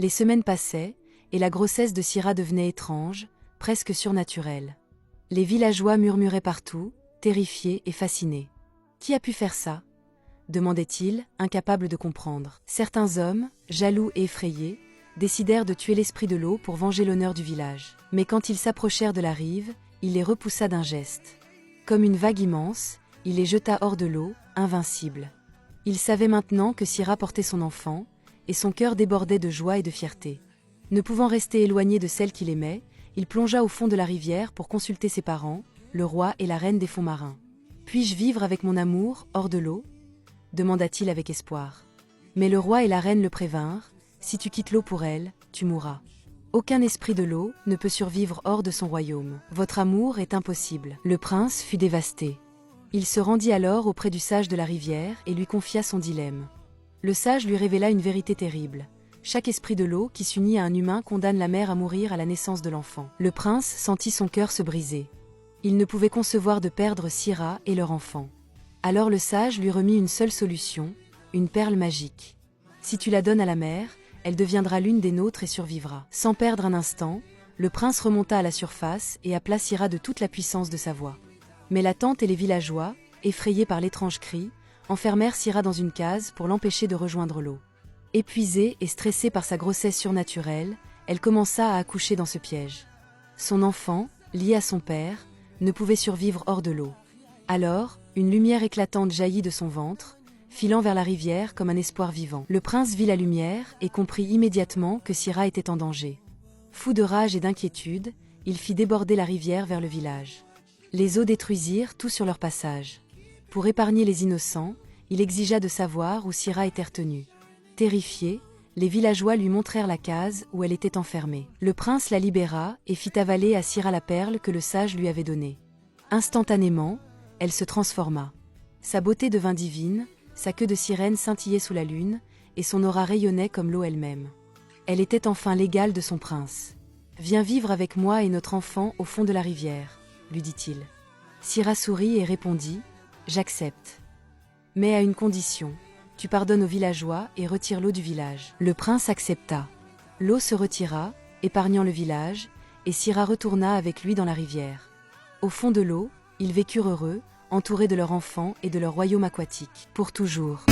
Les semaines passaient, et la grossesse de Syrah devenait étrange, presque surnaturelle. Les villageois murmuraient partout, terrifiés et fascinés. « Qui a pu faire ça ?» demandait-il, incapable de comprendre. Certains hommes, jaloux et effrayés, décidèrent de tuer l'esprit de l'eau pour venger l'honneur du village. Mais quand ils s'approchèrent de la rive, il les repoussa d'un geste. Comme une vague immense, il les jeta hors de l'eau, invincibles. Il savait maintenant que Syrah portait son enfant, et son cœur débordait de joie et de fierté. Ne pouvant rester éloigné de celle qu'il aimait, il plongea au fond de la rivière pour consulter ses parents, le roi et la reine des fonds marins. « Puis-je vivre avec mon amour, hors de l'eau » demanda-t-il avec espoir. Mais le roi et la reine le prévinrent, « Si tu quittes l'eau pour elle, tu mourras. Aucun esprit de l'eau ne peut survivre hors de son royaume. Votre amour est impossible. » Le prince fut dévasté. Il se rendit alors auprès du sage de la rivière et lui confia son dilemme. Le sage lui révéla une vérité terrible. Chaque esprit de l'eau qui s'unit à un humain condamne la mère à mourir à la naissance de l'enfant. Le prince sentit son cœur se briser. Il ne pouvait concevoir de perdre Syrah et leur enfant. Alors le sage lui remit une seule solution, une perle magique. Si tu la donnes à la mère, elle deviendra l'une des nôtres et survivra. Sans perdre un instant, le prince remonta à la surface et appela Syrah de toute la puissance de sa voix. Mais la tante et les villageois, effrayés par l'étrange cri, enfermèrent Syrah dans une case pour l'empêcher de rejoindre l'eau. Épuisée et stressée par sa grossesse surnaturelle, elle commença à accoucher dans ce piège. Son enfant, lié à son père, ne pouvait survivre hors de l'eau. Alors, une lumière éclatante jaillit de son ventre, filant vers la rivière comme un espoir vivant. Le prince vit la lumière et comprit immédiatement que Syrah était en danger. Fou de rage et d'inquiétude, il fit déborder la rivière vers le village. Les eaux détruisirent tout sur leur passage. Pour épargner les innocents, il exigea de savoir où Syrah était retenue. Terrifiés, les villageois lui montrèrent la case où elle était enfermée. Le prince la libéra et fit avaler à Syrah la perle que le sage lui avait donnée. Instantanément, elle se transforma. Sa beauté devint divine, sa queue de sirène scintillait sous la lune, et son aura rayonnait comme l'eau elle-même. Elle était enfin l'égale de son prince. « Viens vivre avec moi et notre enfant au fond de la rivière », lui dit-il. Syrah sourit et répondit « J'accepte. Mais à une condition, tu pardonnes aux villageois et retires l'eau du village. » Le prince accepta. L'eau se retira, épargnant le village, et Syrah retourna avec lui dans la rivière. Au fond de l'eau, ils vécurent heureux, entourés de leur enfant et de leur royaume aquatique, pour toujours.